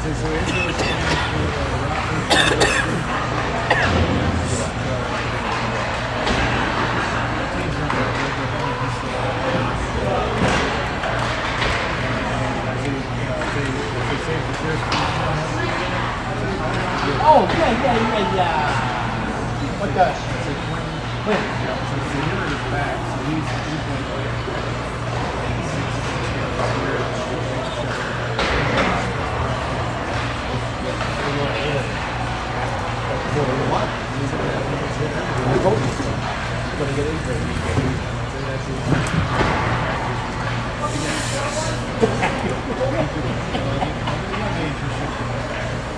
Oh, yeah. What the? When?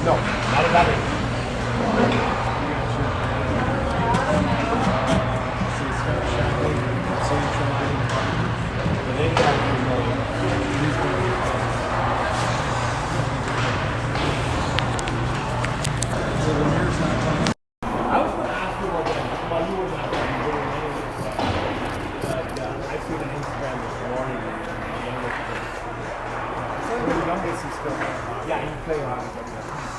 No, not about it. I was going to ask you about that while you were not there. You were running this stuff. I seen on Instagram this morning. Some of the youngest is still playing. Yeah, he's playing hockey.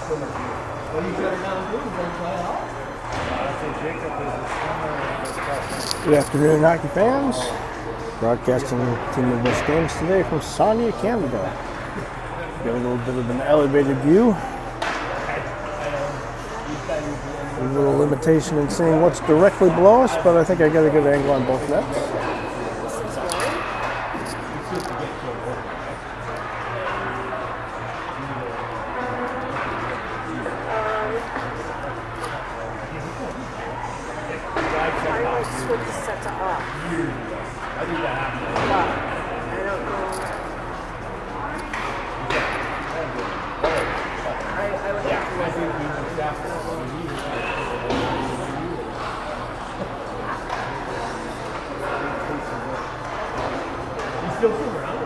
Still not here. Well, you better not do. He's going to play hockey. I say Jacob is a summer. Good afternoon, hockey fans. Broadcasting Team Midwest games today from Sarnia, Canada. Got a little bit of an elevated view. A little limitation in seeing what's directly below us, but I think I got a good angle on both nets. Switch the set to off. I do that. I don't know. I would have to I think we would definitely. He's still around.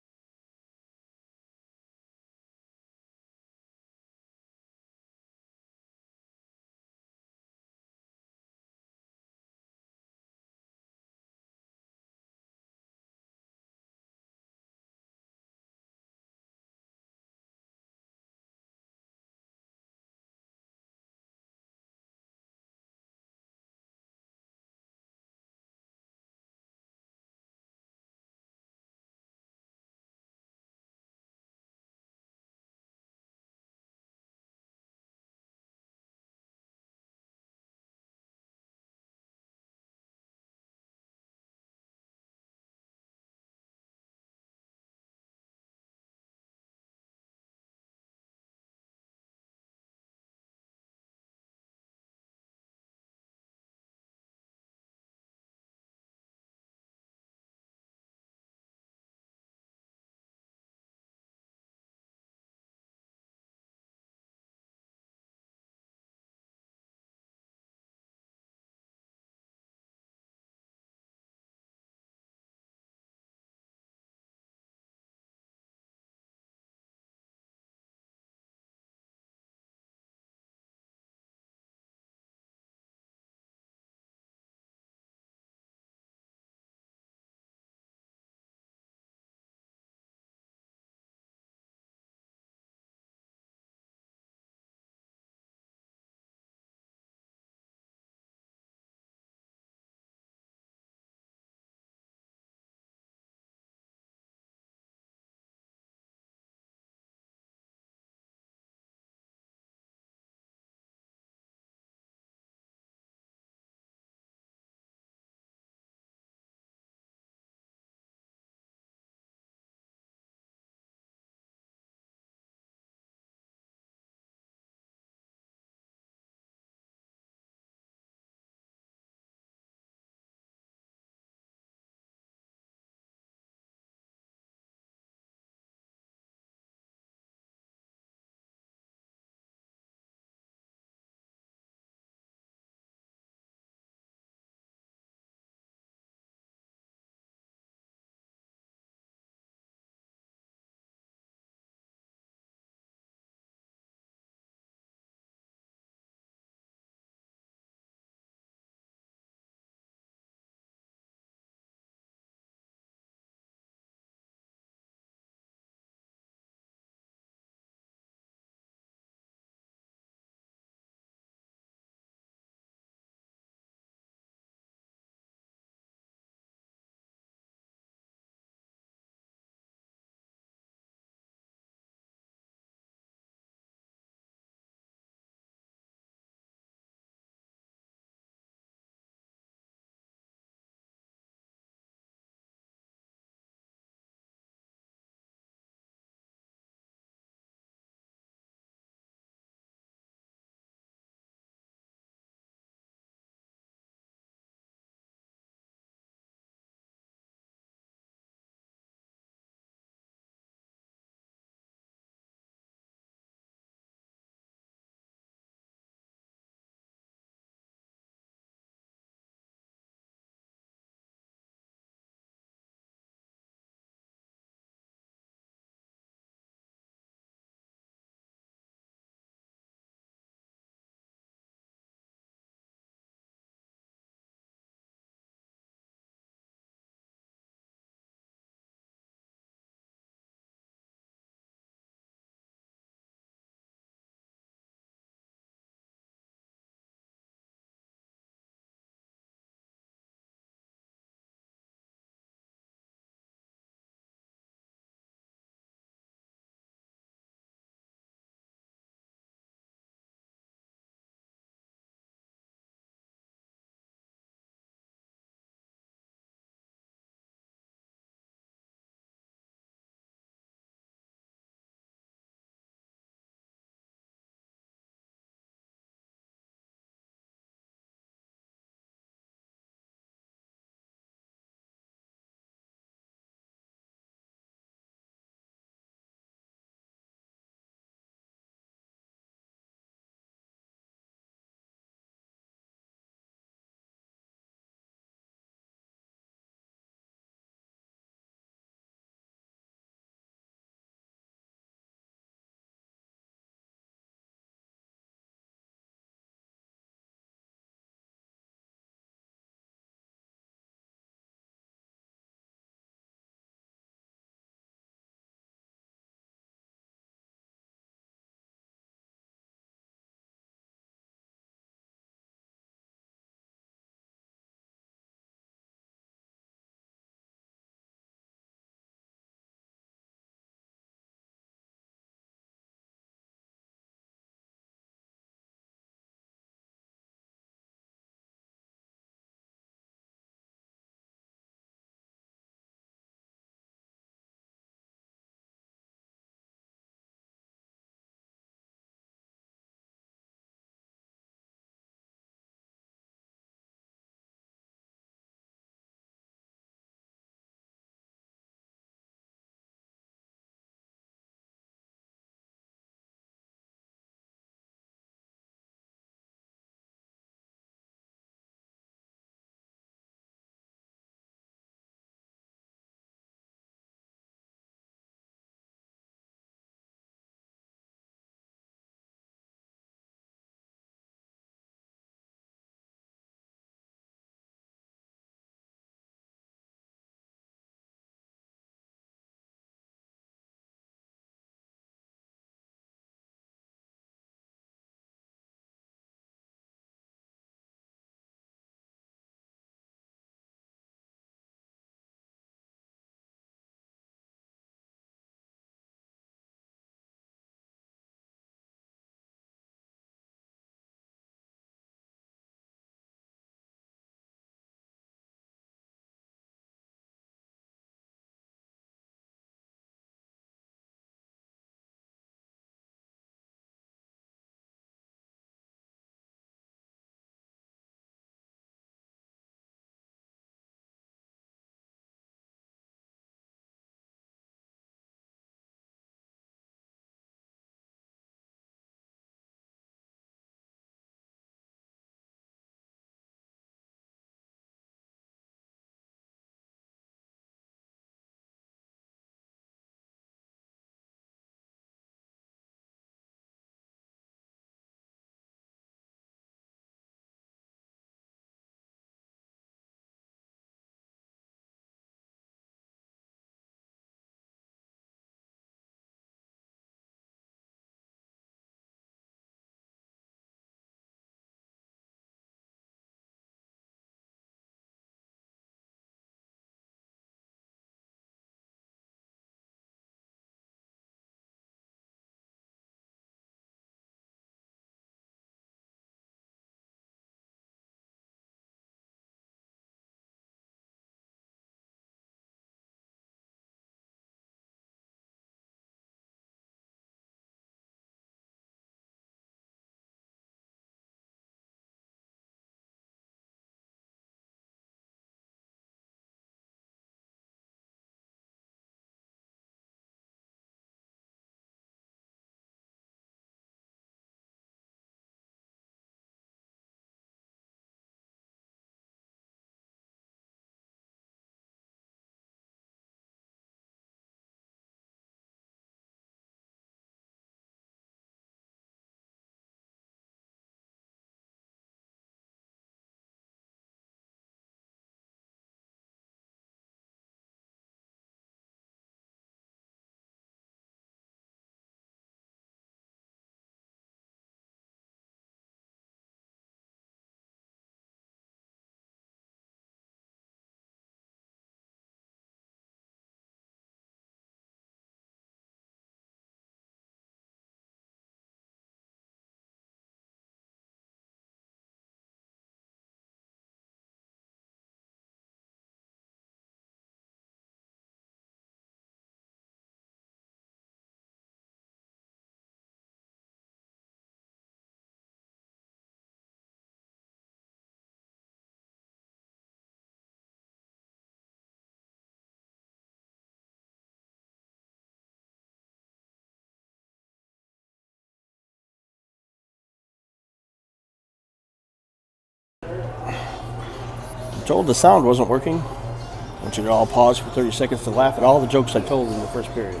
told the sound wasn't working. I want you to all pause for 30 seconds to laugh at all the jokes I told in the first period.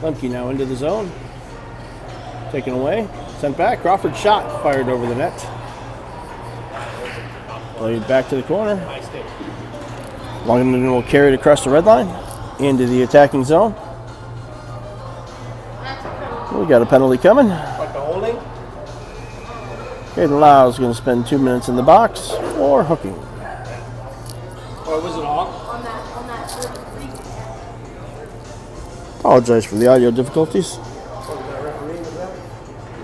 Lemke now into the zone. Taken away. Sent back. Crawford shot. Fired over the net. Played back to the corner. London will carry it across the red line. Into the attacking zone. We got a penalty coming. Like the holding? Caden Lau is going to spend 2 minutes in the box for hooking. Or was it off? On that free. Apologize for the audio difficulties.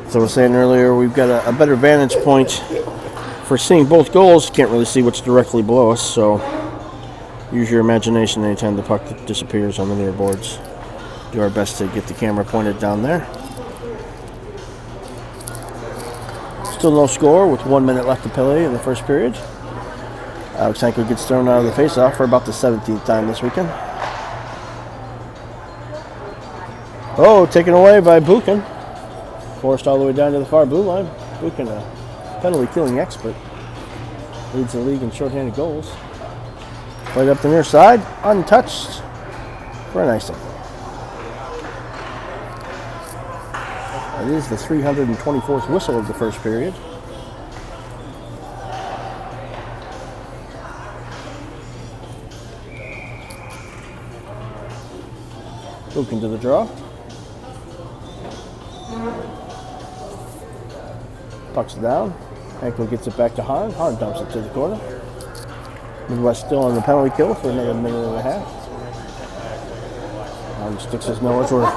As I was saying earlier, we've got a better vantage point for seeing both goals. Can't really see what's directly below us, so use your imagination anytime the puck disappears on the near boards. Do our best to get the camera pointed down there. Still no score with 1 minute left to play in the first period. Alexenko gets thrown out of the faceoff for about the 17th time this weekend. Oh, taken away by Buchan. Forced all the way down to the far blue line. Buchan, a penalty-killing expert, leads the league in shorthanded goals. Played up the near side, untouched for an icing. It is the 324th whistle of the first period. Buchan to the draw. Puck's down. Hankel gets it back to Hahn. Hahn dumps it to the corner. Midwest still on the penalty kill for another minute and a half. Hahn sticks his nose where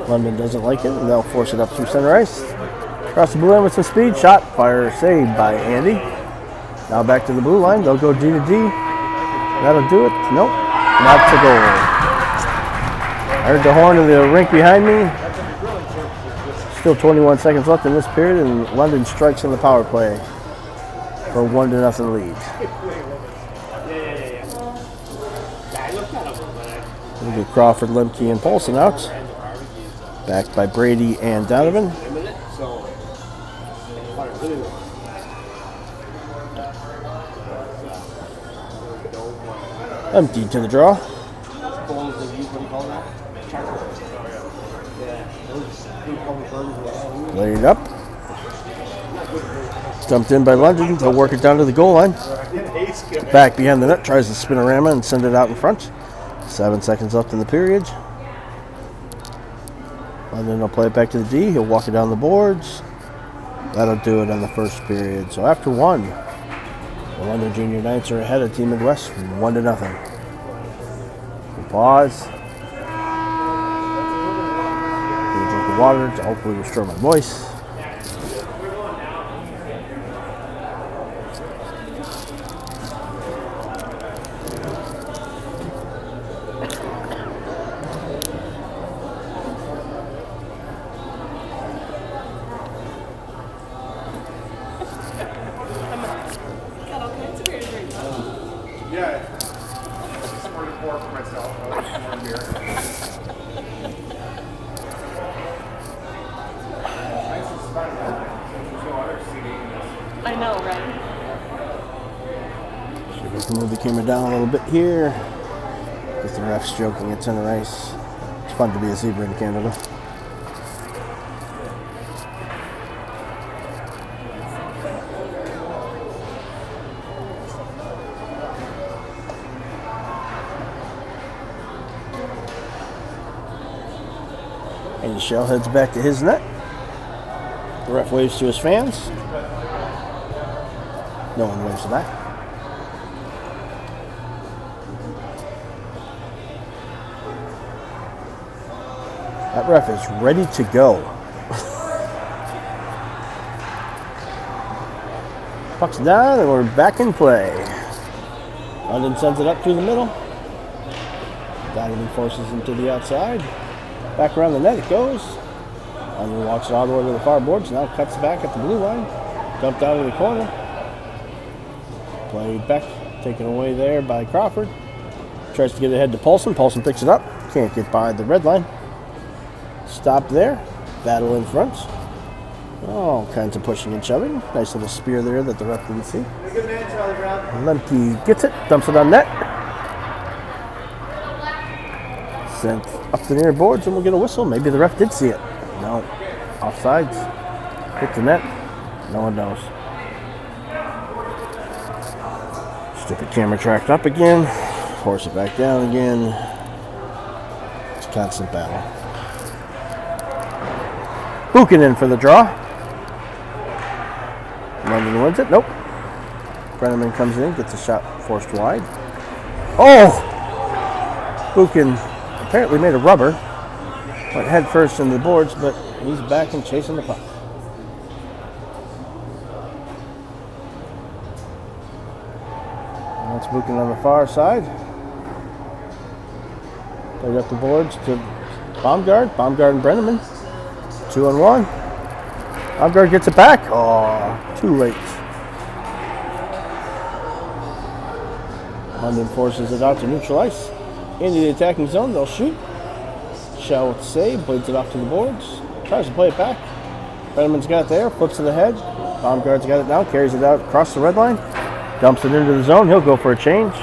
London doesn't like it, and they'll force it up through center ice. Across the blue line with some speed. Shot, fire, saved by Andy. Now back to the blue line. They'll go D to D. That'll do it. Nope, not to goal. I heard the horn in the rink behind me. Still 21 seconds left in this period, and London strikes on the power play for 1-0 lead. We'll get Crawford, Lemke, and Paulson out. Backed by Brady and Donovan. Empty to the draw. Played up. Dumped in by London. They'll work it down to the goal line. Back behind the net. Tries the spinorama and send it out in front. 7 seconds left in the period. London will play it back to the D. He'll walk it down the boards. That'll do it on the first period. So after one, the London Junior Knights are ahead of Team Midwest 1-0. We'll pause. Get a drink of water to hopefully restore my voice. I know, right? So we can move the camera down a little bit here. Get the refs joking at center ice. It's fun to be a zebra in Canada. And Shell heads back to his net. The ref waves to his fans. No one waves to that. That ref is ready to go. Puck's down and we're back in play. London sends it up through the middle. Donovan forces him to the outside. Back around the net it goes. London walks it all the way to the far boards. Now cuts back at the blue line. Dumped out of the corner. Played back. Taken away there by Crawford. Tries to get it ahead to Paulson. Paulson picks it up. Can't get by the red line. Stop there. Battle in front. All kinds of pushing and shoving. Nice little spear there that the ref didn't see. Good man, Charlie Brown. Lemke gets it, dumps it on net. Sent up the near boards, and we'll get a whistle. Maybe the ref did see it. No. Offsides. Hit the net. No one knows. Stupid camera tracked up again. Force it back down again. It's a constant battle. Buchanan for the draw. London wins it. Nope. Brenneman comes in, gets a shot forced wide. Oh! Buchanan apparently made a rubber. Went head first into the boards, but he's back and chasing the puck. And that's Buchanan on the far side. Played up the boards to Baumgart. Baumgart and Brenneman. 2-on-1. Baumgart gets it back. Oh, too late. London forces it out to neutral ice. Into the attacking zone, they'll shoot. Shell with the save, blades it off to the boards. Tries to play it back. Brenneman's got it there, flips to the head. Baumgart's got it now, carries it out across the red line. Dumps it into the zone, he'll go for a change.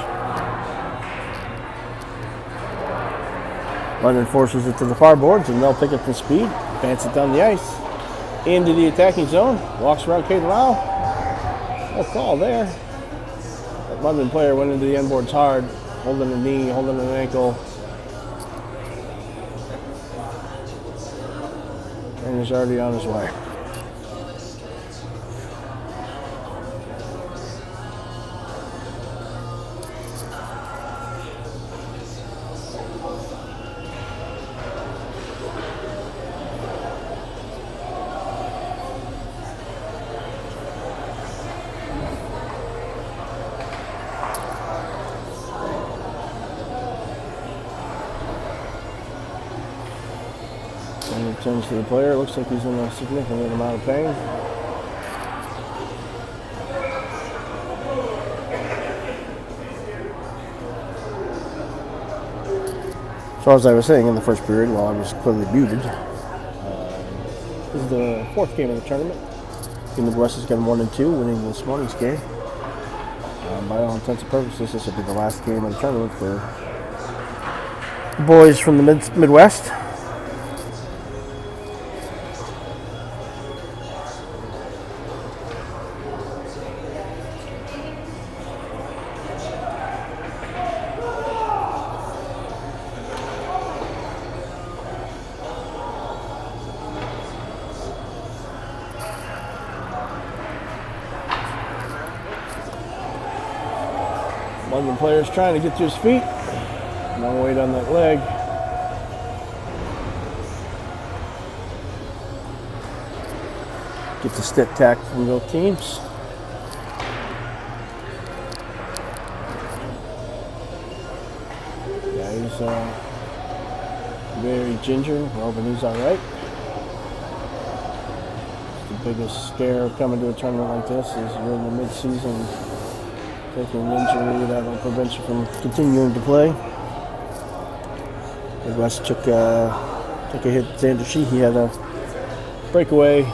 London forces it to the far boards, and they'll pick up the speed. Advance it down the ice. Into the attacking zone, walks around Caden Lau. No call there. That London player went into the end boards hard, holding a knee, holding an ankle. And he's already on his way. And he turns to the player. Looks like he's in a significant amount of pain. So as I was saying in the first period, while I was clearly muted, this is the fourth game of the tournament. The Midwest has gone 1-2, winning this morning's game. By all intents and purposes, this will be the last game of the tournament for the boys from the Midwest. London player's trying to get to his feet. No weight on that leg. Gets a stick tack from both teams. Yeah, he's very ginger. We're hoping he's all right. The biggest scare coming to a tournament like this is you're in the mid-season. Taking an injury that will prevent you from continuing to play. Midwest took a hit. Xander Sheehy had a breakaway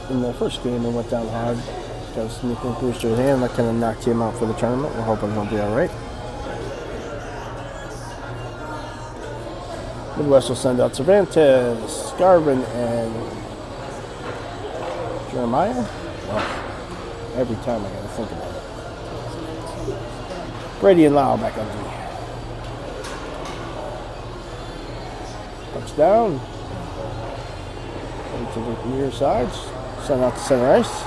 in the first game and went down hard. Got a sneaking bruise to his hand. That kind of knocked him out for the tournament. We're hoping he'll be all right. Midwest will send out Cervantes, Garvin, and Jeremiah. Well, every time I gotta think about it. Brady and Lau back on D. Touchdown. To the near sides. Sent out to center ice.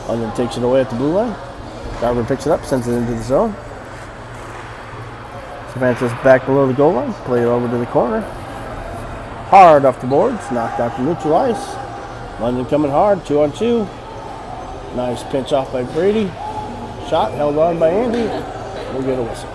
London takes it away at the blue line. Garvin picks it up, sends it into the zone. Cervantes back below the goal line. Play it over to the corner. Hard off the boards. Knocked out to neutral ice. London coming hard. 2-on-2. Nice pinch off by Brady. Shot held on by Andy. We'll get a whistle.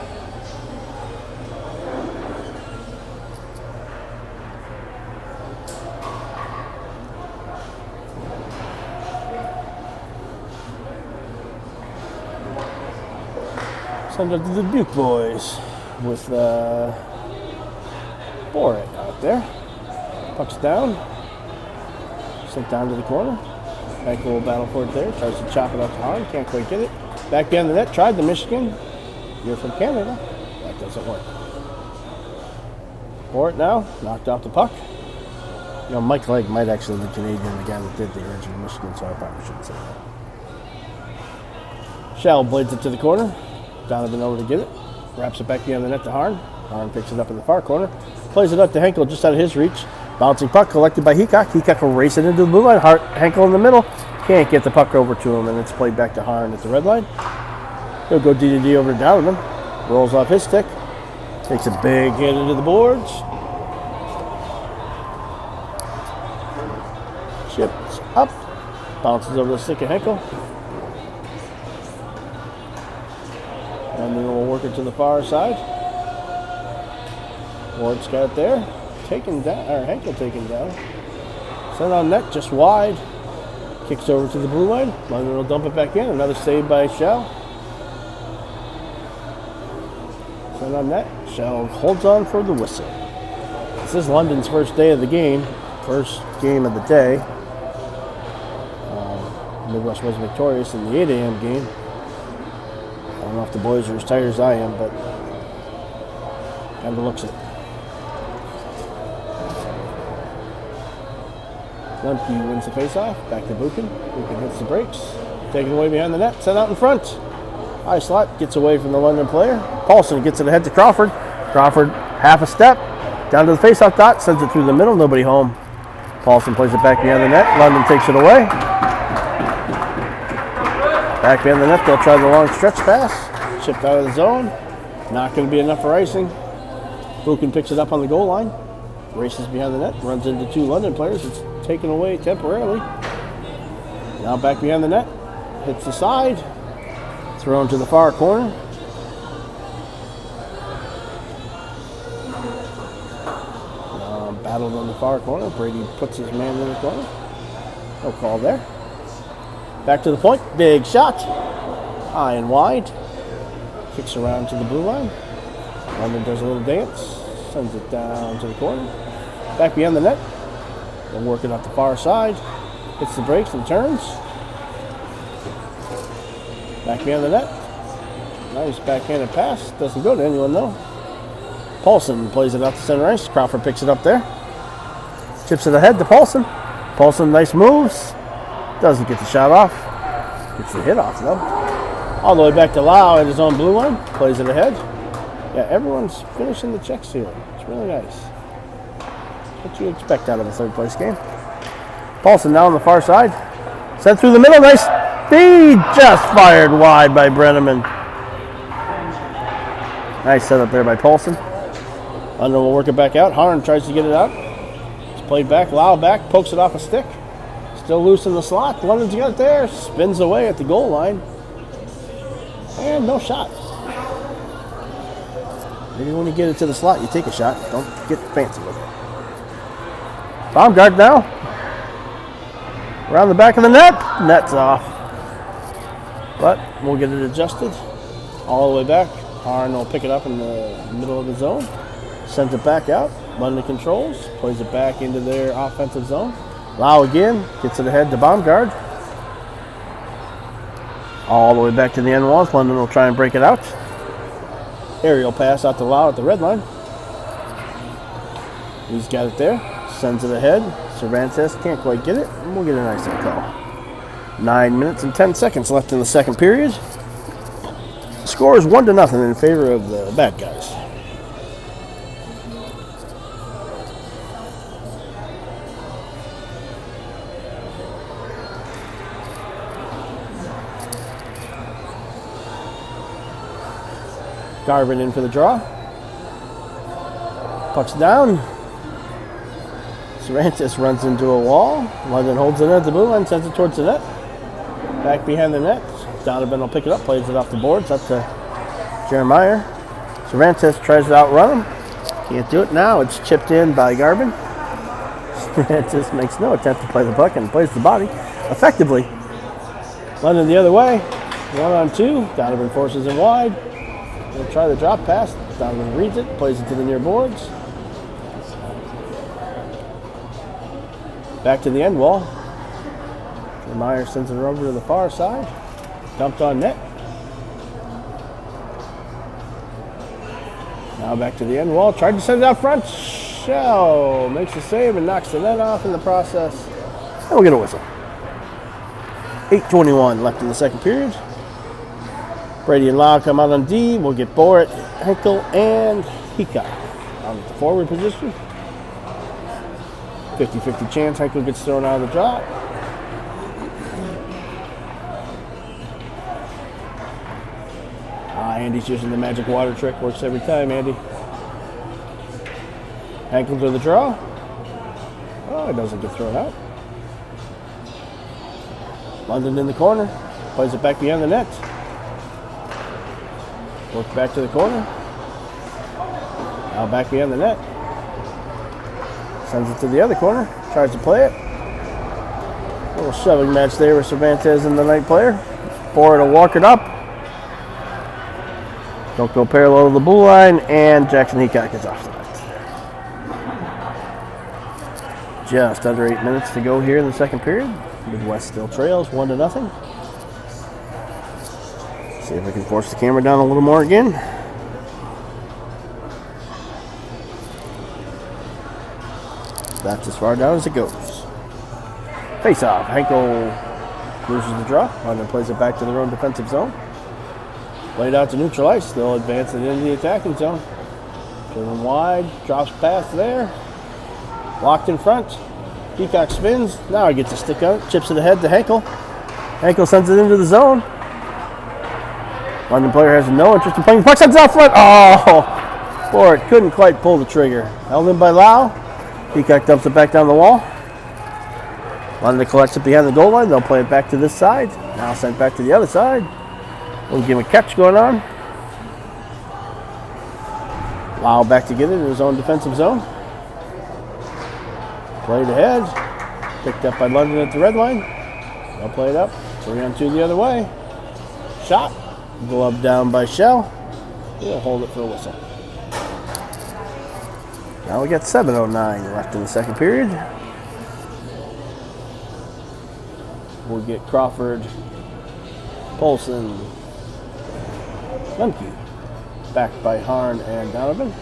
Send it to the Duke boys with Borat out there. Puck's down. Sent down to the corner. Michael will battle for it there. Tries to chop it up hard. Can't quite get it. Back behind the net, tried the Michigan. You're from Canada. That doesn't work. For it now, knocked off the puck. You know, Mike Legg might actually be Canadian, the guy that did the original Michigan, so I probably shouldn't say that. Shell blades it to the corner. Donovan over to get it. Wraps it back behind the net to Harn. Harn picks it up in the far corner. Plays it up to Henkel just out of his reach. Bouncing puck collected by Heacock. Heacock will race it into the blue line. Henkel in the middle. Can't get the puck over to him, and it's played back to Harn at the red line. He'll go D-to-D over to Donovan. Rolls off his stick. Takes a big hit into the boards. Chips up. Bounces over the stick of Henkel. And then we'll work it to the far side. Ward's got it there. Taken down, or Henkel taken down. Sent on net, just wide. Kicks over to the blue line. London will dump it back in. Another save by Shell. Sent on net. Shell holds on for the whistle. This is London's first day of the game. First game of the day. Midwest was victorious in the 8 a.m. game. I don't know if the boys are as tired as I am, but kind of looks it. Lemke wins the faceoff. Back to Buchan. Buchan hits the brakes. Taken away behind the net. Sent out in front. High slot. Gets away from the London player. Paulson gets it ahead to Crawford. Crawford half a step. Down to the faceoff dot. Sends it through the middle. Nobody home. Paulson plays it back behind the net. London takes it away. Back behind the net, they'll try the long stretch pass. Chipped out of the zone. Not going to be enough for icing. Buchan picks it up on the goal line. Races behind the net. Runs into 2 London players. It's taken away temporarily. Now back behind the net. Hits the side. Thrown to the far corner. Battled on the far corner. Brady puts his man in the corner. No call there. Back to the point. Big shot. High and wide. Kicks around to the blue line. London does a little dance. Sends it down to the corner. Back behind the net. They'll work it up the far side. Hits the brakes and turns. Back behind the net. Nice backhanded pass. Doesn't go to anyone though. Paulson plays it out to center ice. Crawford picks it up there. Chips it ahead to Paulson. Paulson, nice moves. Doesn't get the shot off. Gets the hit off, though. All the way back to Lau at his own blue line. Plays it ahead. Yeah, everyone's finishing the checks here. It's really nice. What you expect out of a third place game. Paulson now on the far side. Sent through the middle. Nice feed. Just fired wide by Brenneman. Nice setup there by Paulson. London will work it back out. Harn tries to get it out. It's played back. Lau back. Pokes it off a stick. Still loose in the slot. London's got it there. Spins away at the goal line. And no shot. Maybe when you get it to the slot, you take a shot. Don't get fancy with it. Baumgart now. Around the back of the net. Net's off. But we'll get it adjusted. All the way back. Harn will pick it up in the middle of the zone. Sends it back out. London controls. Plays it back into their offensive zone. Lau again, gets it ahead to Baumgart. All the way back to the end wall. London will try and break it out. Aerial pass out to Lau at the red line. He's got it there. Sends it ahead. Cervantes can't quite get it. And we'll get a nice call. 9 minutes and 10 seconds left in the second period. Score is 1-0 in favor of the bad guys. Garvin in for the draw. Puck's down. Cervantes runs into a wall. London holds it at the blue line, sends it towards the net. Back behind the net. Donovan will pick it up, plays it off the boards, up to Jeremiah. Cervantes tries to outrun him. Can't do it now. It's chipped in by Garvin. Cervantes makes no attempt to play the puck and plays the body effectively. London the other way. 1-on-2. Donovan forces him wide. He'll try the drop pass. Donovan reads it, plays it to the near boards. Back to the end wall. Meyer sends it over to the far side. Dumped on net. Now back to the end wall. Tried to send it out front. Shell makes the save and knocks the net off in the process. And we'll get a whistle. 8:21 left in the second period. Brady and Lau come out on D. We'll get Borat, Henkel, and Heacock on the forward position. 50-50 chance Henkel gets thrown out of the drop. Andy's using the magic water trick. Works every time, Andy. Henkel to the draw. Oh, it doesn't get thrown out. London in the corner. Plays it back behind the net. Work back to the corner. Now back behind the net. Sends it to the other corner. Tries to play it. A little shoving match there with Cervantes and the Knight player. Borat will walk it up. Don't go parallel to the blue line, and Jackson Heacock is off the net. Just under 8 minutes to go here in the second period. Midwest still trails 1-0. See if I can force the camera down a little more again. That's as far down as it goes. Face off. Henkel loses the draw. London plays it back to their own defensive zone. Played out to neutral ice. They'll advance it into the attacking zone. Driven wide. Drops past there. Locked in front. Heacock spins. Now he gets a stick out. Chips it ahead to Henkel. Henkel sends it into the zone. London player has no interest in playing. Puck sends it out front. Oh! Borat couldn't quite pull the trigger. Held in by Lau. Heacock dumps it back down the wall. London collects it behind the goal line. They'll play it back to this side. Now sent back to the other side. We'll give him a catch going on. Lau back to get it in his own defensive zone. Played ahead. Picked up by London at the red line. They'll play it up. 3-on-2 the other way. Shot. Glove down by Shell. He'll hold it for a whistle. Now we got 7:09 left in the second period. We'll get Crawford, Polson, Lemke, backed by Harn and Donovan.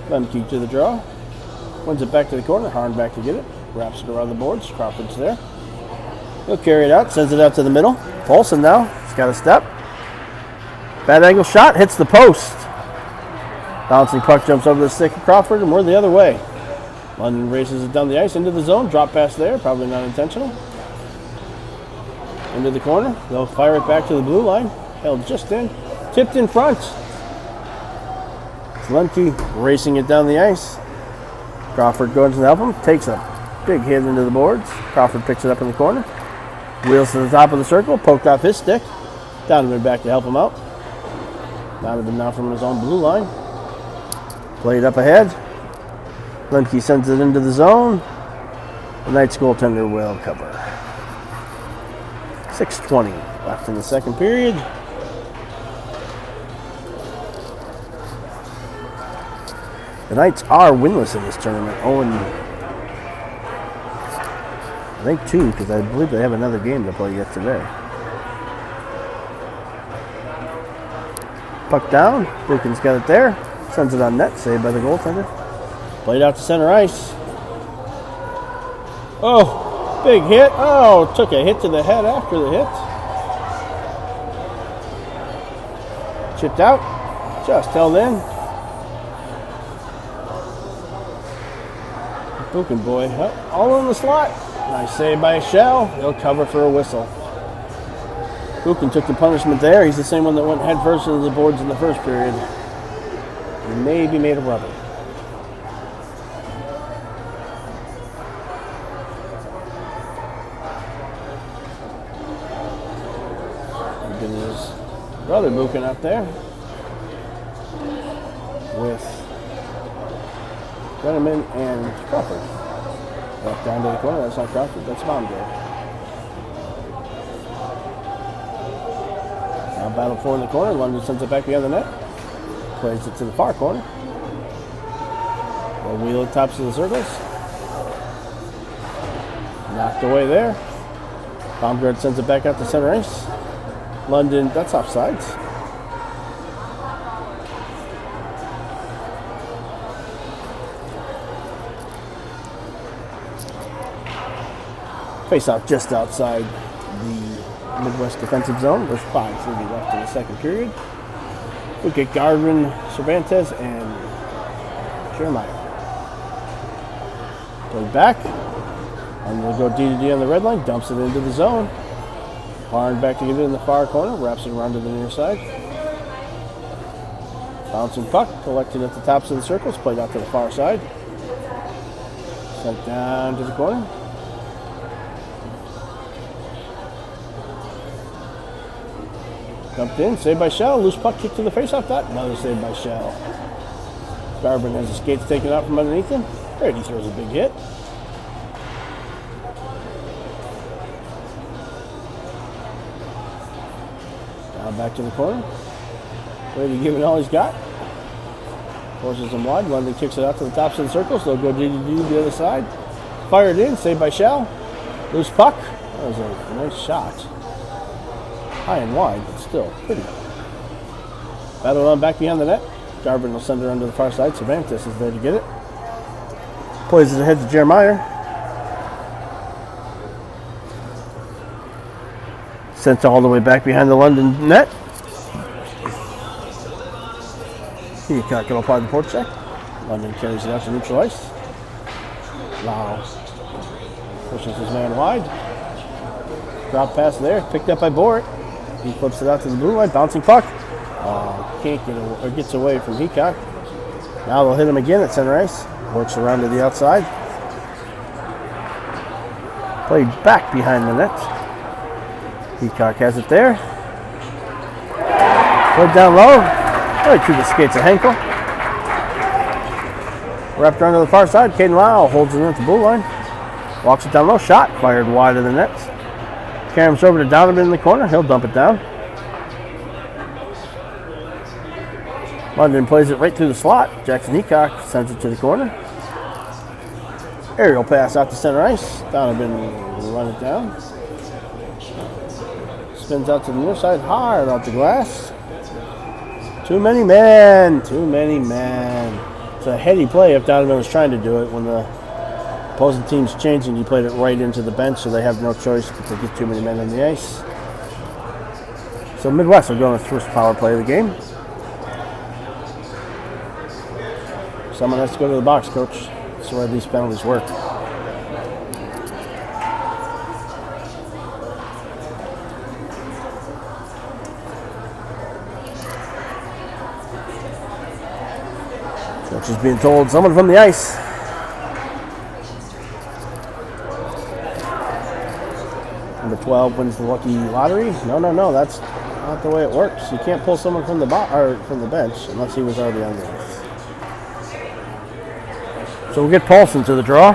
Lemke to the draw. Wins it back to the corner. Harn back to get it. Wraps it around the boards. Crawford's there. He'll carry it out. Sends it out to the middle. Polson now. He's got a step. Bad angle shot. Hits the post. Bouncing puck jumps over the stick of Crawford, and we're the other way. London races it down the ice into the zone. Drop pass there. Probably not intentional. Into the corner. They'll fire it back to the blue line. Held just in. Tipped in front. Lemke racing it down the ice. Crawford goes to help him. Takes a big hit into the boards. Crawford picks it up in the corner. Wheels to the top of the circle. Poked off his stick. Donovan back to help him out. Donovan now from his own blue line. Played up ahead. Lemke sends it into the zone. The Knights goaltender will cover. 6:20 left in the second period. The Knights are winless in this tournament. I think 2, because I believe they have another game to play yet today. Puck down. Buchan's got it there. Sends it on net. Saved by the goaltender. Played out to center ice. Oh, big hit. Oh, took a hit to the head after the hit. Chipped out. Just held in. Buchan boy. All in the slot. Nice save by Shell. He'll cover for a whistle. Buchan took the punishment there. He's the same one that went head first into the boards in the first period. He may be made of rubber. His brother Buchan up there with Brenneman and Crawford. Back down to the corner. That's not Crawford. That's Baumgart. Now battle for in the corner. London sends it back behind the net. Plays it to the far corner. They'll wheel it tops of the circles. Knocked away there. Baumgart sends it back out to center ice. London, that's offsides. Face off just outside the Midwest defensive zone. There's 5:30 left in the second period. We get Garvin, Cervantes, and Jeremiah. Play back. And we'll go D to D on the red line. Dumps it into the zone. Barn back to get it in the far corner. Wraps it around to the near side. Bouncing puck. Collected at the tops of the circles. Played out to the far side. Sent down to the corner. Dumped in. Saved by Shell. Loose puck kicked to the faceoff dot. Another save by Shell. Garvin has his skates taken out from underneath him. There he throws a big hit. Now back to the corner. Brady giving all he's got. Forces him wide. London kicks it out to the tops of the circles. They'll go D to the other side. Fired in. Saved by Shell. Loose puck. That was a nice shot. High and wide, but still pretty. Battle on back behind the net. Garvin will send it under the far side. Cervantes is there to get it. Plays it ahead to Jeremiah. Sent all the way back behind the London net. Heacock will apply the port check. London carries it out to neutral ice. Lau pushes his man wide. Drop pass there, picked up by Bort. He flips it out to the blue line, bouncing puck. Can't get away, or gets away from Heacock. Now they'll hit him again at center ice. Works around to the outside. Played back behind the net. Heacock has it there. Played down low. Right through the skates of Henkel. Wrapped around to the far side. Caden Lau holds it at the blue line. Walks it down low. Shot fired wide of the net. Carries over to Donovan in the corner. He'll dump it down. London plays it right through the slot. Jackson Heacock sends it to the corner. Aerial pass out to center ice. Donovan will run it down. Spins out to the near side. Hard off the glass. Too many men. Too many men. It's a heady play if Donovan was trying to do it. When the opposing team's changing, he played it right into the bench, so they have no choice but to get too many men on the ice. So Midwest will go on the first power play of the game. Someone has to go to the box, coach. That's the way these penalties work. Coach is being told someone from the ice. Number 12 wins the lucky lottery. No, that's not the way it works. You can't pull someone from the from the bench unless he was already on the ice. So we'll get Paulson to the draw.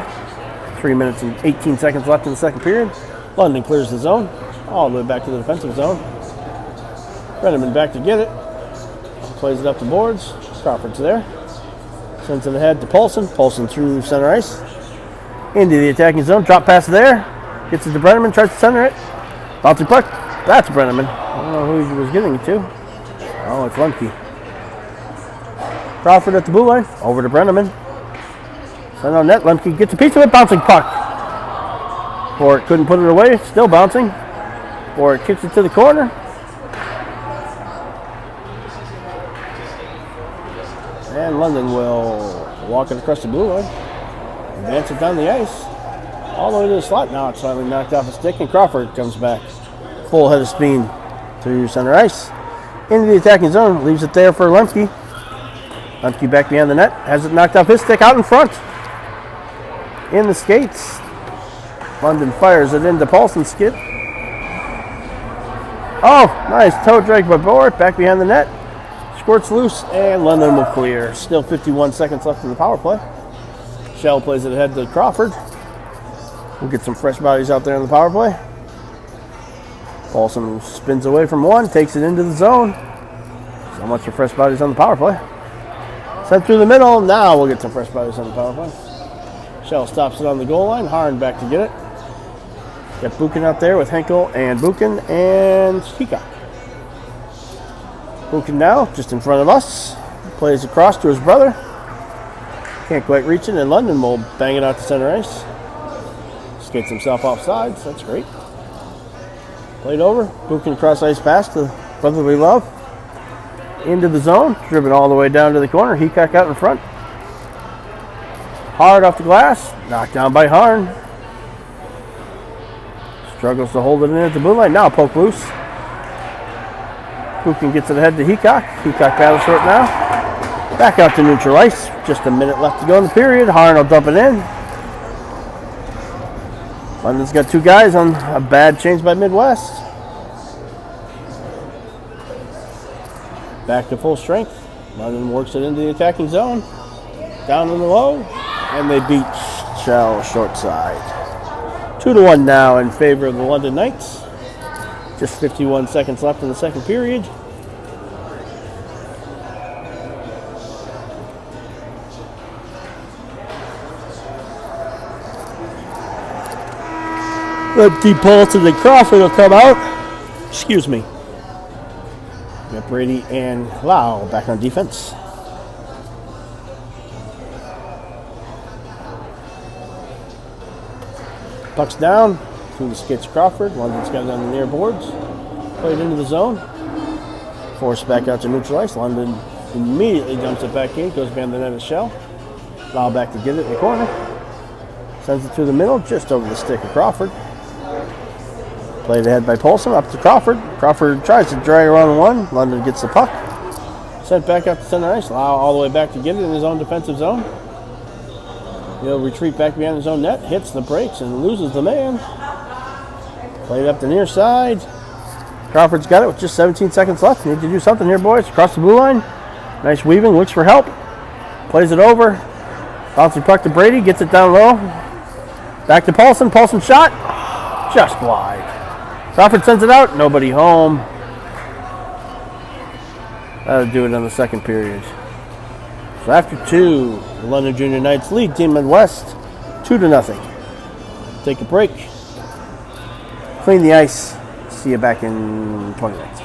3 minutes and 18 seconds left in the second period. London clears the zone, all the way back to the defensive zone. Brenneman back to get it. Plays it up the boards. Crawford's there. Sends it ahead to Paulson. Paulson through center ice. Into the attacking zone. Drop pass there. Gets it to Brenneman. Tries to center it. Bouncing puck. That's Brenneman. I don't know who he was getting it to. Oh, it's Lemke. Crawford at the blue line. Over to Brenneman. Send on net. Lemke gets a piece of it. Bouncing puck. Bort couldn't put it away. Still bouncing. Bort kicks it to the corner. And London will walk it across the blue line. Advance it down the ice. All the way to the slot. Now it's finally knocked off a stick, and Crawford comes back. Full head of speed to center ice. Into the attacking zone. Leaves it there for Lemke. Lemke back behind the net. Has it knocked off his stick out in front. In the skates. London fires it into Paulson's skid. Oh, nice toe drag by Bort. Back behind the net. Squirts loose, and London will clear. Still 51 seconds left in the power play. Shell plays it ahead to Crawford. We'll get some fresh bodies out there in the power play. Paulson spins away from one, takes it into the zone. So much for fresh bodies on the power play. Sent through the middle. Now we'll get some fresh bodies on the power play. Shell stops it on the goal line. Harn back to get it. Got Buchan out there with Henkel and Buchan and Heacock. Buchan now just in front of us. Plays across to his brother. Can't quite reach it, and London will bang it out to center ice. Skates himself off sides. That's great. Played over. Buchan cross ice pass to Brotherly Love. Into the zone. Driven all the way down to the corner. Heacock out in front. Hard off the glass. Knocked down by Harn. Struggles to hold it in at the blue line. Now poke loose. Buchan gets it ahead to Heacock. Heacock battle short now. Back out to neutral ice. Just a minute left to go in the period. Harn will dump it in. London's got two guys on a bad change by Midwest. Back to full strength. London works it into the attacking zone. Down in the low. And they beat Shell short side. 2-1 now in favor of the London Knights. Just 51 seconds left in the second period. Empty Paulson and Crawford will come out. Excuse me. We got Brady and Lau back on defense. Puck's down through the skates Crawford. London's got it on the near boards. Played into the zone. Forced back out to neutral ice. London immediately dumps it back in. Goes behind the net of Shell. Lau back to get it in the corner. Sends it through the middle, just over the stick of Crawford. Played ahead by Paulson, up to Crawford. Crawford tries to drag around one. London gets the puck. Sent back out to center ice. Lau all the way back to get it in his own defensive zone. He'll retreat back behind his own net, hits the brakes, and loses the man. Played up the near side. Crawford's got it with just 17 seconds left. Need to do something here, boys. Across the blue line. Nice weaving, looks for help. Plays it over. Bouncing puck to Brady, gets it down low. Back to Paulson. Paulson shot. Just wide. Crawford sends it out. Nobody home. That'll do it in the second period. So after two, the London Junior Knights lead Team Midwest 2-0. Take a break. Clean the ice. See you back in 20 minutes.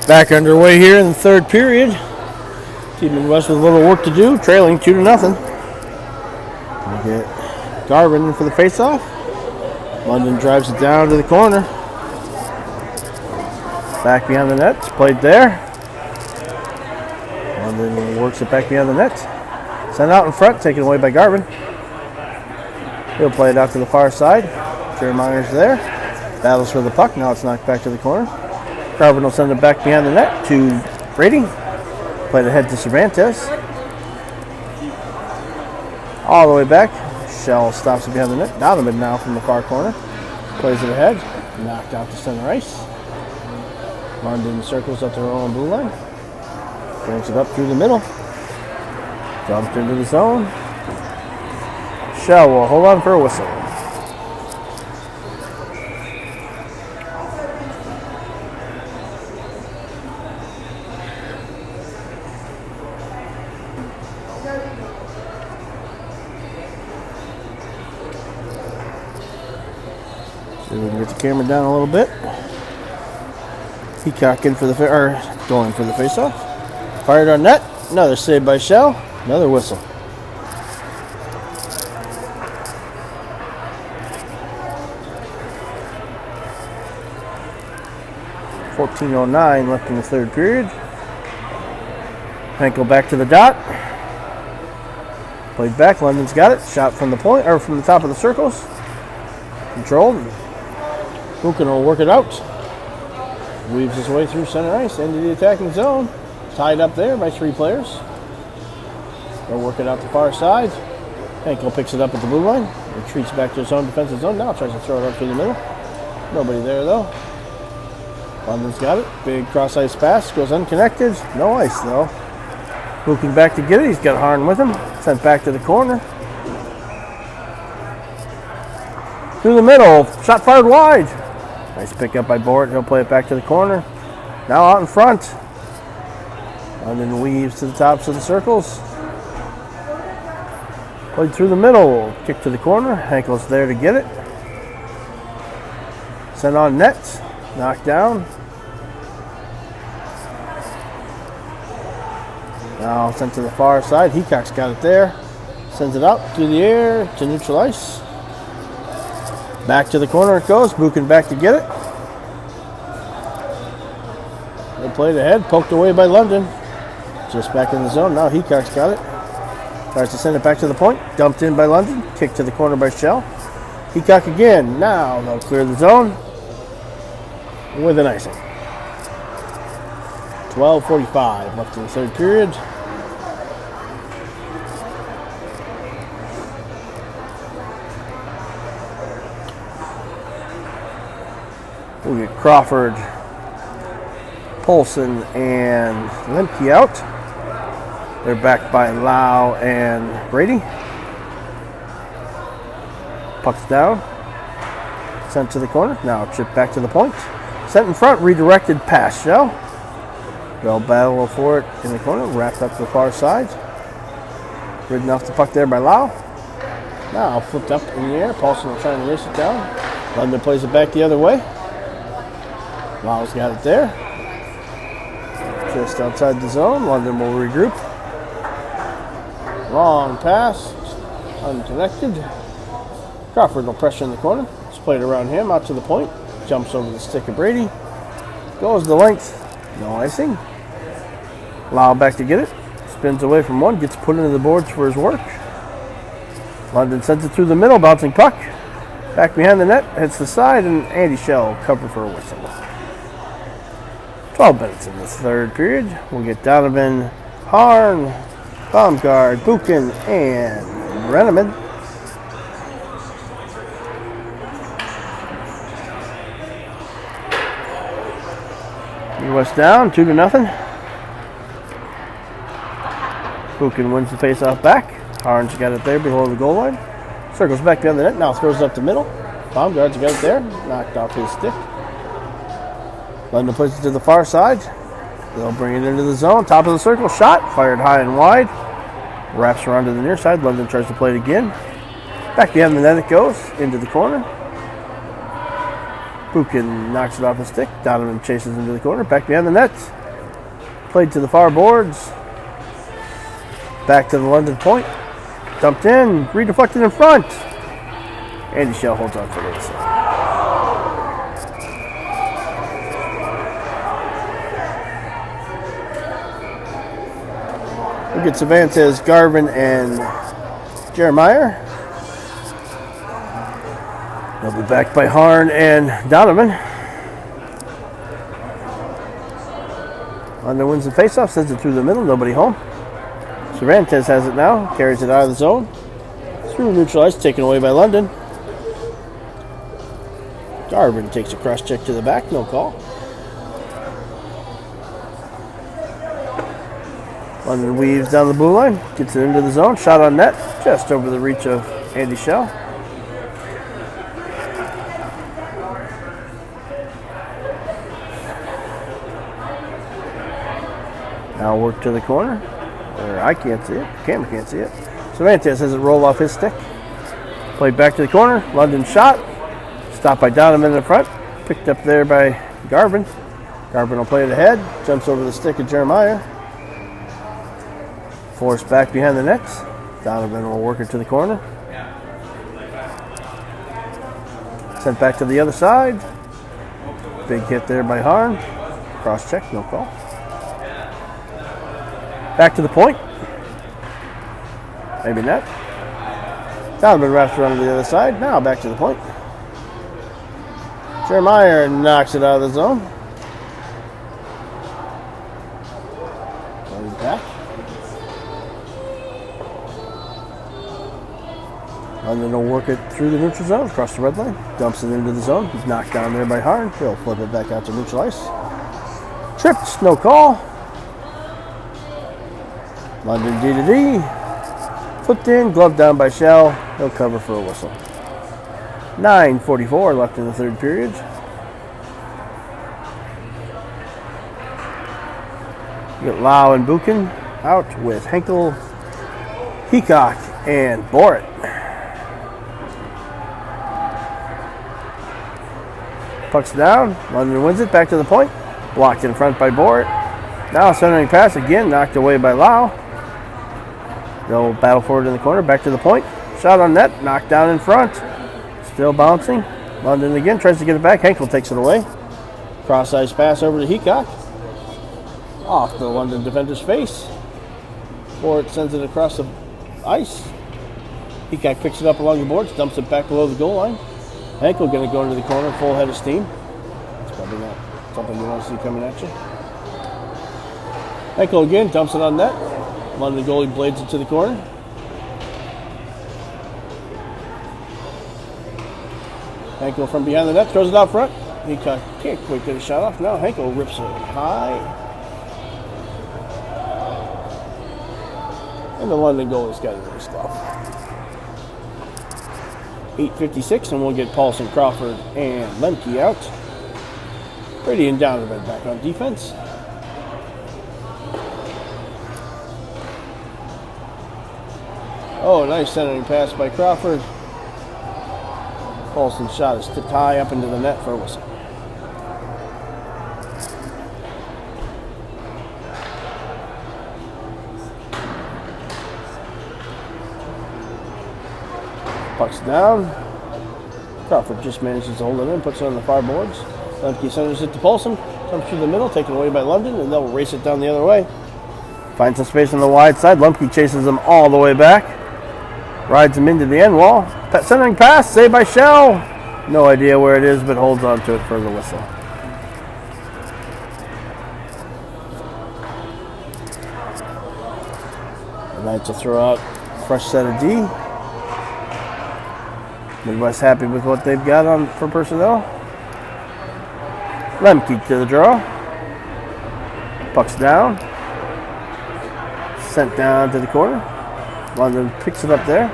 Back underway here in the third period. Team Midwest with a little work to do, trailing 2-0. We get Garvin in for the face-off. London drives it down to the corner. Back behind the net, it's played there. London works it back behind the net. Sent out in front, taken away by Garvin. He'll play it out to the far side. Jeremeyer's there. Battles for the puck. Now it's knocked back to the corner. Garvin will send it back behind the net to Brady. Played ahead to Cervantes. All the way back. Shell stops it behind the net. Donovan now from the far corner. Plays it ahead. Knocked out to center ice. London circles up to her own blue line. Brings it up through the middle. Dumped into the zone. Shell will hold on for a whistle. See if we can get the camera down a little bit. Peacock in for the going for the face-off. Fired on net. Another save by Shell. Another whistle. .14:09 left in the third period. Henkel back to the dot. Played back. London's got it. Shot from the point or from the top of the circles. Controlled. Buchan will work it out. Weaves his way through center ice into the attacking zone. Tied up there by 3 players. They'll work it out the far side. Henkel picks it up at the blue line. Retreats back to his own defensive zone. Now tries to throw it up through the middle. Nobody there though. London's got it. Big cross ice pass. Goes unconnected. No ice though. Buchan back to get it. He's got Harn with him. Sent back to the corner. Through the middle. Shot fired wide. Nice pick up by Bort. He'll play it back to the corner. Now out in front. London weaves to the tops of the circles. Played through the middle. Kick to the corner. Henkel's there to get it. Sent on net. Knocked down. Now sent to the far side. Heacock's got it there. Sends it out through the air to neutral ice. Back to the corner it goes. Buchan back to get it. They played ahead. Poked away by London. Just back in the zone. Now Heacock's got it. Tries to send it back to the point. Dumped in by London. Kicked to the corner by Shell. Heacock again. Now they'll clear the zone with an icing. 12:45 left in the third period. We'll get Crawford, Polson, and Lemke out. They're backed by Lau and Brady. Puck's down. Sent to the corner. Now chipped back to the point. Sent in front. Redirected past Shell. They'll battle for it in the corner. Wrapped up to the far side. Ridden off the puck there by Lau. Now flipped up in the air. Paulson will try and race it down. London plays it back the other way. Lau's got it there. Just outside the zone. London will regroup. Long pass. Unconnected. Crawford will pressure in the corner. It's played around him. Out to the point. Jumps over the stick of Brady. Goes the length. No icing. Lau back to get it. Spins away from one. Gets put into the boards for his work. London sends it through the middle. Bouncing puck. Back behind the net. Hits the side. And Andy Shell cover for a whistle. 12 minutes in this third period. We'll get Donovan, Harn, Baumgard, Buchan, and Brenneman. West down 2-0. Buchan wins the face-off back. Harn's got it there below the goal line. Circles back behind the net. Now throws it up the middle. Baumgart's got it there. Knocked off his stick. London plays it to the far side. They'll bring it into the zone. Top of the circle. Shot. Fired high and wide. Wraps around to the near side. London tries to play it again. Back behind the net it goes. Into the corner. Buchan knocks it off the stick. Donovan chases into the corner. Back behind the net. Played to the far boards. Back to the London point. Dumped in. Redeflected in front. Andy Shell holds on for the whistle. Look at Cervantes, Garvin, and Jeremiah. They'll be backed by Harn and Donovan. London wins the faceoff, sends it through the middle, nobody home. Cervantes has it now, carries it out of the zone. Through neutral ice, taken away by London. Garvin takes a cross check to the back, no call. London weaves down the blue line, gets it into the zone, shot on net, just over the reach of Andy Shell. Now work to the corner, where I can't see it, the camera can't see it. Cervantes has it roll off his stick. Played back to the corner, London shot, stopped by Donovan in the front, picked up there by Garvin. Garvin will play it ahead, jumps over the stick of Jeremiah. Forced back behind the net. Donovan will work it to the corner. Sent back to the other side. Big hit there by Harn. Cross check, no call. Back to the point. Maybe not. Donovan wraps around to the other side. Now back to the point. Jeremiah knocks it out of the zone. Back. London will work it through the neutral zone, across the red line, dumps it into the zone. He's knocked down there by Harn. He'll flip it back out to neutral ice. Tripped, no call. London D to D. Flipped in, gloved down by Shell. He'll cover for a whistle. 9:44 left in the third period. You got Lau and Buchan out with Henkel, Heacock, and Borit. Puck's down. London wins it. Back to the point. Blocked in front by Borit. Now centering pass again. Knocked away by Lau. They'll battle forward in the corner. Back to the point. Shot on net. Knocked down in front. Still bouncing. London again tries to get it back. Henkel takes it away. Cross ice pass over to Heacock. Off the London defender's face. Borit sends it across the ice. Heacock picks it up along the boards. Dumps it back below the goal line. Henkel going to go into the corner, full head of steam. It's probably not something you want to see coming at you. Henkel again, dumps it on net. London goalie blades it to the corner. Henkel from behind the net, throws it out front. He can't quite get a shot off. Now Henkel rips it high. And the London goalie's got it in his glove. 8:56, and we'll get Paulson, Crawford, and Lemke out. Brady and Donovan back on defense. Oh, nice centering pass by Crawford. Paulson's shot is tipped high up into the net for a whistle. Puck's down. Crawford just manages to hold it in, puts it on the far boards. Lemke centers it to Paulson. Comes through the middle, taken away by London, and they'll race it down the other way. Finds some space on the wide side. Lemke chases them all the way back. Rides him into the end wall. Centering pass, saved by Shell. No idea where it is, but holds on to it for the whistle. The Knights will throw out fresh set of D. Midwest happy with what they've got on for personnel. Lemke to the draw. Puck's down. Sent down to the corner. London picks it up there.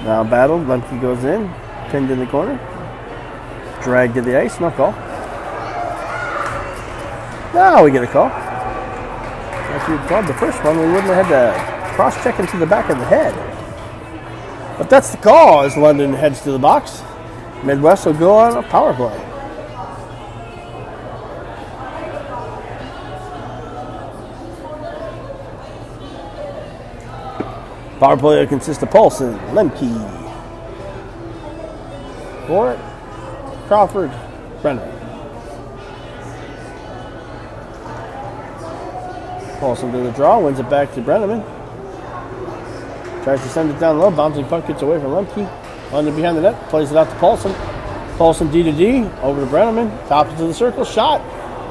Now battled. Lemke goes in. Pinned in the corner. Dragged to the ice. No call. Now we get a call. If you'd called the first one, we wouldn't have had to cross-check into the back of the head. But that's the call as London heads to the box. Midwest will go on a power play. Power play will consist of Paulson, Lemke, Boric, Crawford, Brennan. Paulson to the draw, wins it back to Brenneman. Tries to send it down low, bouncing puck gets away from Lemke. London behind the net, plays it out to Paulson. Paulson D to D, over to Brenneman, tops it to the circle, shot.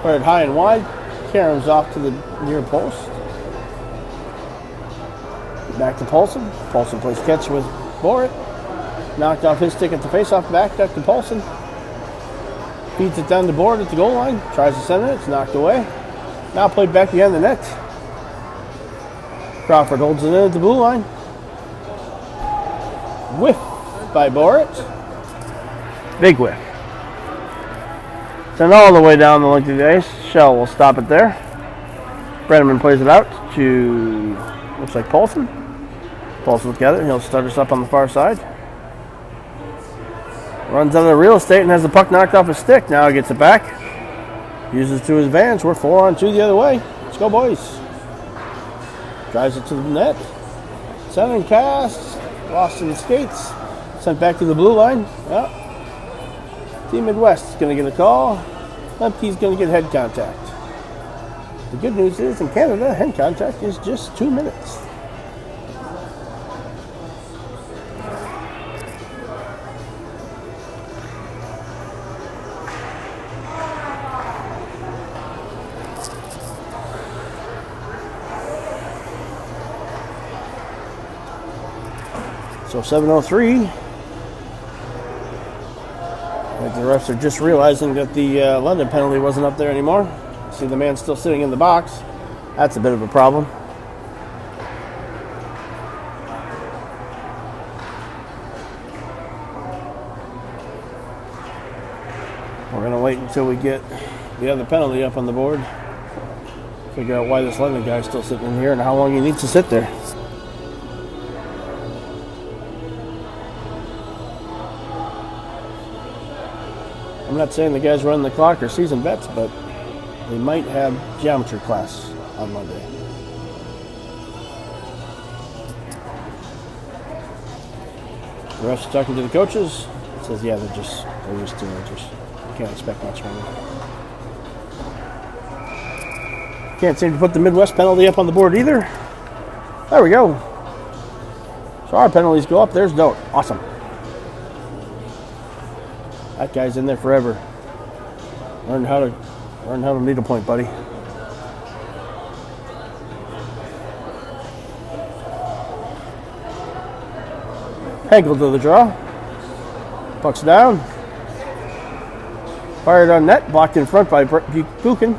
Fired high and wide, caroms off to the near post. Back to Paulson. Paulson plays catch with Boric. Knocked off his stick at the faceoff, back to Paulson. Feeds it down the board at the goal line, tries to send it, it's knocked away. Now played back behind the net. Crawford holds it in at the blue line. Whiff by Boric. Big whiff. Send all the way down the length of the ice. Shell will stop it there. Brenneman plays it out to, looks like Paulson. Paulson's got it. He'll start us up on the far side. Runs out of the real estate and has the puck knocked off his stick. Now he gets it back. Uses it to his advantage. We're 4-on-2 the other way. Let's go, boys. Drives it to the net. Centering pass. Lost in the skates. Sent back to the blue line. Yep. Team Midwest is going to get a call. Lemke's going to get head contact. The good news is in Canada, head contact is just 2 minutes. So 7:03. The refs are just realizing that the London penalty wasn't up there anymore. See the man still sitting in the box. That's a bit of a problem. We're going to wait until we get the other penalty up on the board. Figure out why this London guy's still sitting in here and how long he needs to sit there. I'm not saying the guys running the clock are seasoned vets, but they might have geometry class on Monday. The refs are talking to the coaches. It says, yeah, they're just teenagers. You can't expect much from them. Can't seem to put the Midwest penalty up on the board either. There we go. So our penalties go up. There's Doak. Awesome. That guy's in there forever. Learn how to needlepoint, buddy. Henkel to the draw. Puck's down. Fired on net. Blocked in front by Buchan.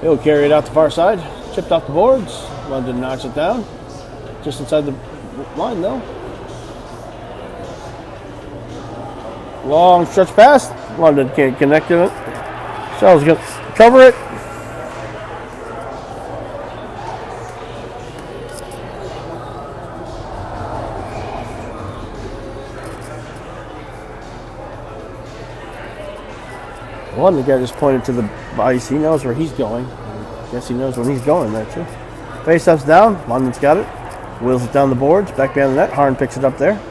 He'll carry it out the far side. Chipped off the boards. London knocks it down. Just inside the line, though. Long stretch pass. London can't connect to it. Shell's going to cover it. One, the guy just pointed to the ice. He knows where he's going. I guess he knows when he's going there, too. Face-up's down. London's got it. Wheels it down the boards. Back behind the net. Harn picks it up there.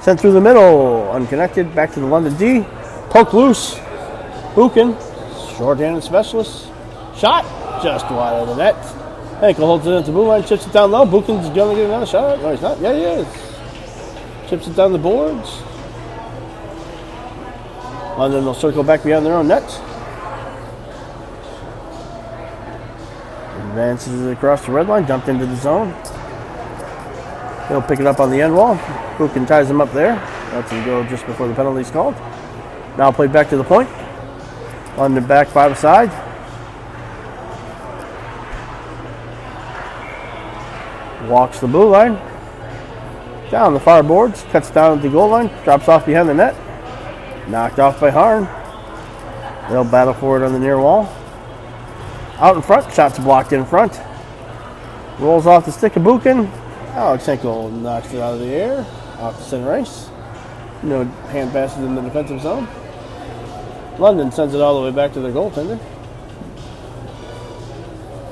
Sent through the middle, unconnected, back to the London D. Poke loose. Buchan, short-handed specialist. Shot, just wide of the net. Henkel holds it into the blue line, chips it down low. Buchan's going to get another shot. No, he's not. Yeah, he is. Chips it down the boards. London will circle back behind their own net. Advances across the red line, dumped into the zone. He'll pick it up on the end wall. Buchan ties him up there. Lets him go just before the penalty is called. Now played back to the point. London back 5 aside. Walks the blue line. Down the far boards. Cuts down at the goal line. Drops off behind the net. Knocked off by Harn. They'll battle for it on the near wall. Out in front. Shots blocked in front. Rolls off the stick of Buchan. Alex Henkel knocks it out of the air. Off to center ice. No hand passes in the defensive zone. London sends it all the way back to their goaltender.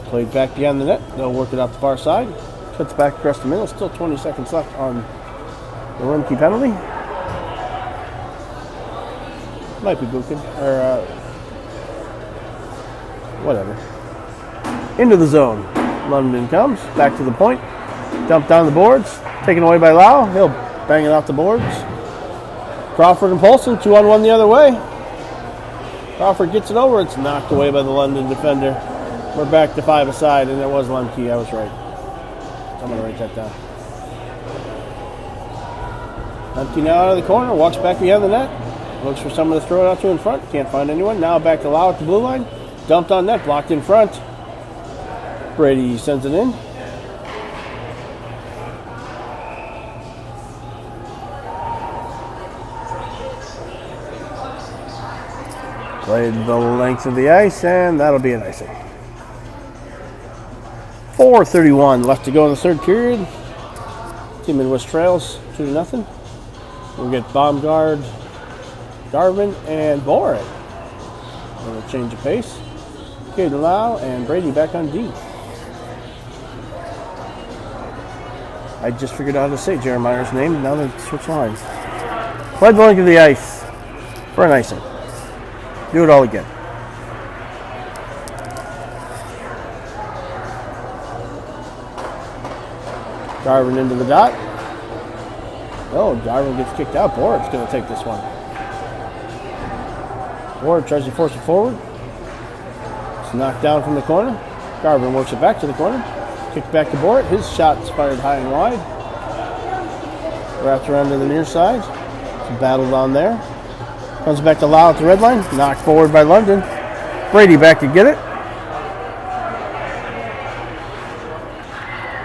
Played back behind the net. They'll work it out the far side. Cuts back across the middle. Still 20 seconds left on the Lemke penalty. Might be Buchan. Or, whatever. Into the zone. London comes. Back to the point. Dumped down the boards. Taken away by Lau. He'll bang it off the boards. Crawford and Paulson. 2-on-1 the other way. Crawford gets it over. It's knocked away by the London defender. We're back to 5 aside, and it was Lemke. I was right. I'm going to write that down. Lemke now out of the corner. Walks back behind the net. Looks for someone to throw it out to in front. Can't find anyone. Now back to Lau at the blue line. Dumped on net. Blocked in front. Brady sends it in. Played the length of the ice, and that'll be an icing. 4:31 left to go in the third period. Team Midwest trails 2-0. We'll get Baumgard, Garvin, and Borat. And a change of pace. Okay, Lau and Brady back on D. I just figured out how to say Jeremiah's name. Now they switch lines. Played the length of the ice for an icing. Do it all again. Garvin into the dot. Oh, Garvin gets kicked out. Borat's going to take this one. Borat tries to force it forward. It's knocked down from the corner. Garvin works it back to the corner. Kicked back to Borat. His shot's fired high and wide. Wrapped around to the near side. It's a battle down there. Comes back to Lau at the red line. Knocked forward by London. Brady back to get it.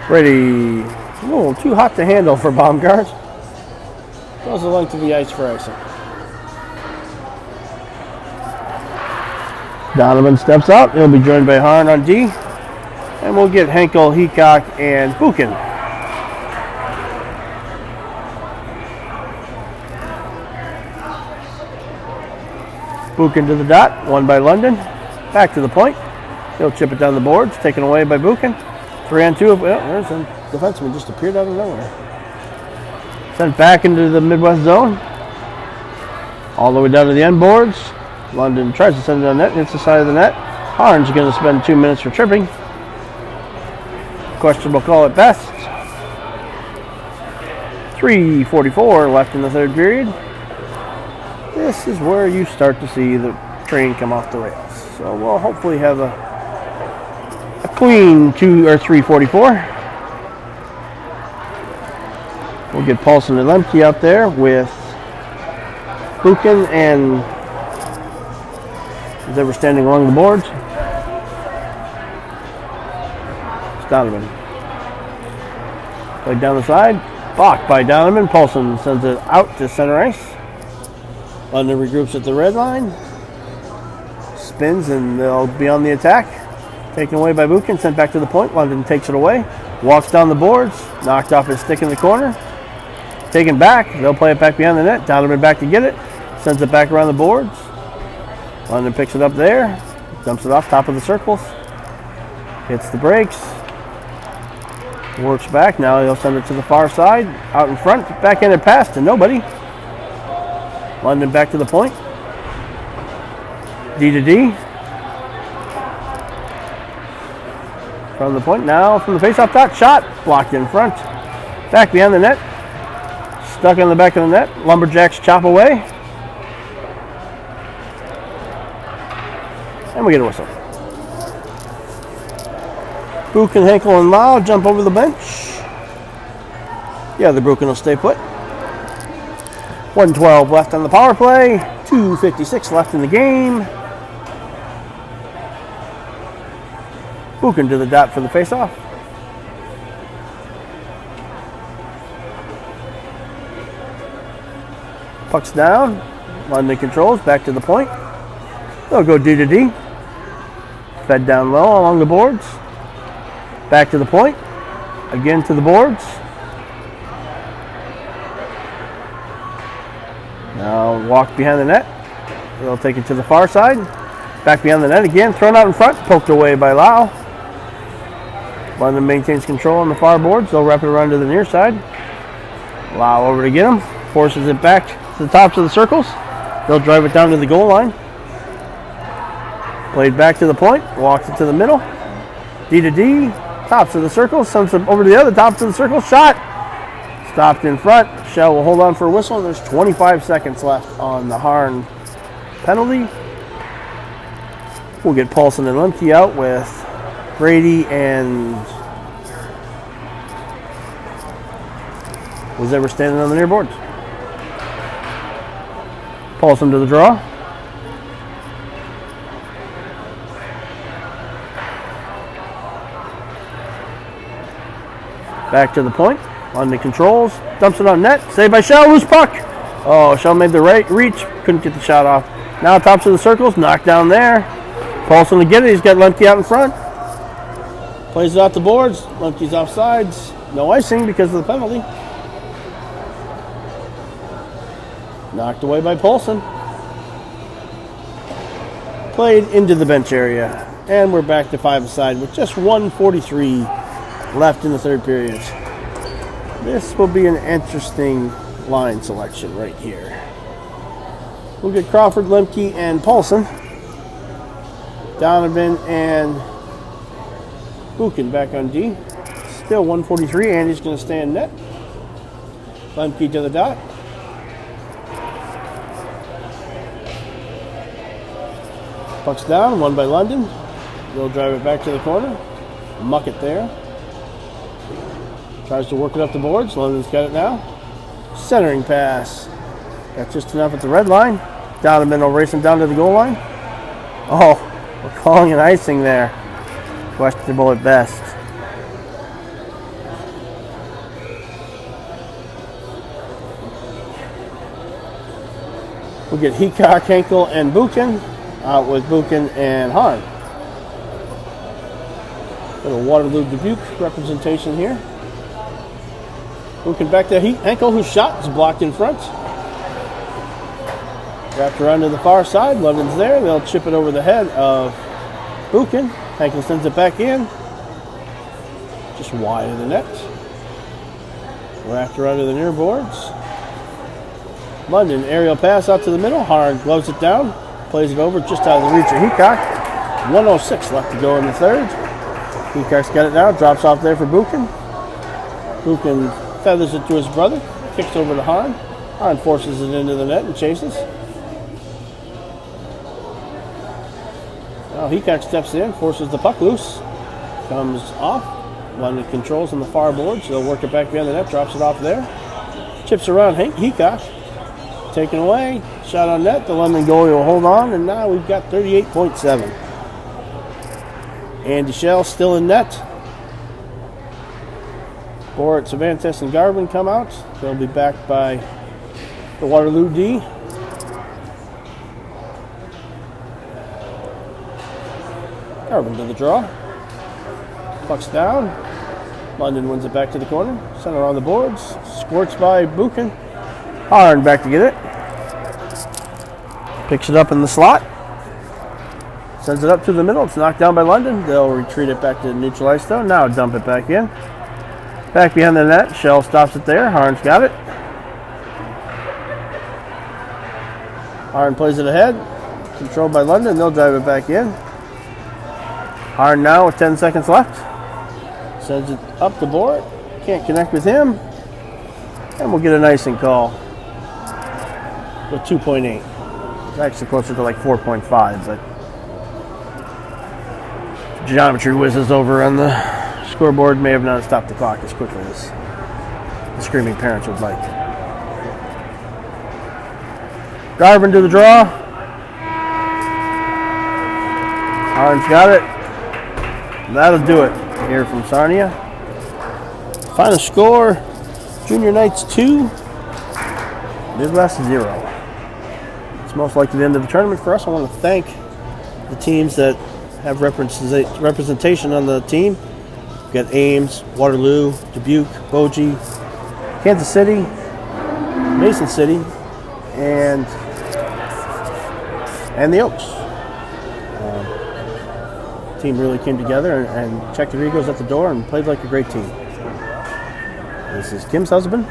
Brady, a little too hot to handle for Baumgart. Goes the length of the ice for icing. Donovan steps out. He'll be joined by Harn on D. And we'll get Henkel, Heacock, and Buchan. Buchan to the dot, won by London. Back to the point. He'll chip it down the boards, taken away by Buchan. 3-on-2. Well, there's a defenseman just appeared out of nowhere. Sent back into the Midwest zone. All the way down to the end boards. London tries to send it on net, hits the side of the net. Harn's going to spend 2 minutes for tripping. Questionable call at best. 3:44 left in the third period. This is where you start to see the train come off the rails. So we'll hopefully have a clean 3:44. We'll get Paulson and Lemke out there with Buchan and as they were standing along the boards. It's Donovan. Played down the side. Blocked by Donovan. Paulson sends it out to center ice. London regroups at the red line. Spins and they'll be on the attack. Taken away by Buchan. Sent back to the point. London takes it away. Walks down the boards. Knocked off his stick in the corner. Taken back. They'll play it back behind the net. Donovan back to get it. Sends it back around the boards. London picks it up there. Dumps it off top of the circles. Hits the brakes. Works back. Now he'll send it to the far side. Out in front. Backhanded pass to nobody. London back to the point. D to D. From the point now. From the face-off top. Shot. Blocked in front. Back behind the net. Stuck on the back of the net. Lumberjacks chop away. And we get a whistle. Buchan, Henkel, and Lau jump over the bench. Yeah, the Buchan will stay put. 1:12 left on the power play. 2:56 left in the game. Buchan to the dot for the faceoff. Puck's down. London controls. Back to the point. They'll go D to D. Fed down low along the boards. Back to the point. again to the boards. Now walk behind the net. They'll take it to the far side. Back behind the net again. Thrown out in front. Poked away by Lau. London maintains control on the far boards. They'll wrap it around to the near side. Lau over to get him. Forces it back to the tops of the circles. They'll drive it down to the goal line. Played back to the point. Walks it to the middle. D to D. Tops of the circle. Sends it over to the other tops of the circle. Shot. Stopped in front. Shell will hold on for a whistle. There's 25 seconds left on the Harn penalty. We'll get Paulson and Lemke out with Brady and was ever standing on the near boards. Paulson to the draw. Back to the point. London controls. Dumps it on net. Saved by Shell. Loose puck. Oh, Shell made the right reach. Couldn't get the shot off. Now tops of the circles. Knocked down there. Paulson to get it. He's got Lemke out in front. Plays it off the boards. Lemke's offsides. No icing because of the penalty. Knocked away by Paulson. Played into the bench area. And we're back to 5-a-side with just 1:43 left in the third period. This will be an interesting line selection right here. We'll get Crawford, Lemke, and Paulson. Donovan and Buchan back on D. Still 1:43. Andy's going to stay in net. Lemke to the dot. Puck's down, won by London. They'll drive it back to the corner. Muck it there. Tries to work it up the boards. London's got it now. Centering pass. Got just enough at the red line. Donovan will race him down to the goal line. Oh, we're calling an icing there. Questionable at best. We'll get Heacock, Henkel, and Buchan. Out with Buchan and Hahn. Little Waterloo Dubuque representation here. Buchan back to Henkel, whose shot is blocked in front. Wrapped around to the far side. London's there. They'll chip it over the head of Buchan. Henkel sends it back in. Just wide of the net. Wrapped around to the near boards. London, aerial pass out to the middle. Hahn gloves it down. Plays it over just out of the reach of Heacock. 1:06 left to go in the third. Heacock's got it now. Drops off there for Buchan. Buchan feathers it to his brother. Kicks over to Hahn. Hahn forces it into the net and chases. Now Heacock steps in, forces the puck loose. Comes off. London controls on the far boards. They'll work it back behind the net. Drops it off there. Chips around Heacock. Taken away. Shot on net. The London goalie will hold on. And now we've got 38.7. Andy Shell still in net. Borat, Cervantes, and Garvin come out. They'll be backed by the Waterloo D. Garvin to the draw. Puck's down. London wins it back to the corner. Center on the boards. Squirts by Buchan. Hahn back to get it. Picks it up in the slot. Sends it up to the middle. It's knocked down by London. They'll retreat it back to the neutral ice zone. Now dump it back in. Back behind the net. Shell stops it there. Hahn's got it. Hahn plays it ahead. Controlled by London. They'll drive it back in. Hahn now with 10 seconds left. Sends it up the board. Can't connect with him. And we'll get an icing call with 2.8. It's actually closer to like 4.5, but geometry whizzes over on the scoreboard. May have not stopped the clock as quickly as the screaming parents would like. Garvin to the draw. Hahn's got it. That'll do it here from Sarnia. Final score, Junior Knights 2, Midwest 0. It's most likely the end of the tournament for us. I want to thank the teams that have representation on the team. We got Ames, Waterloo, Dubuque, Bogie, Kansas City, Mason City, and the Oaks. Team really came together and checked the Regos at the door and played like a great team. This is Kim's husband,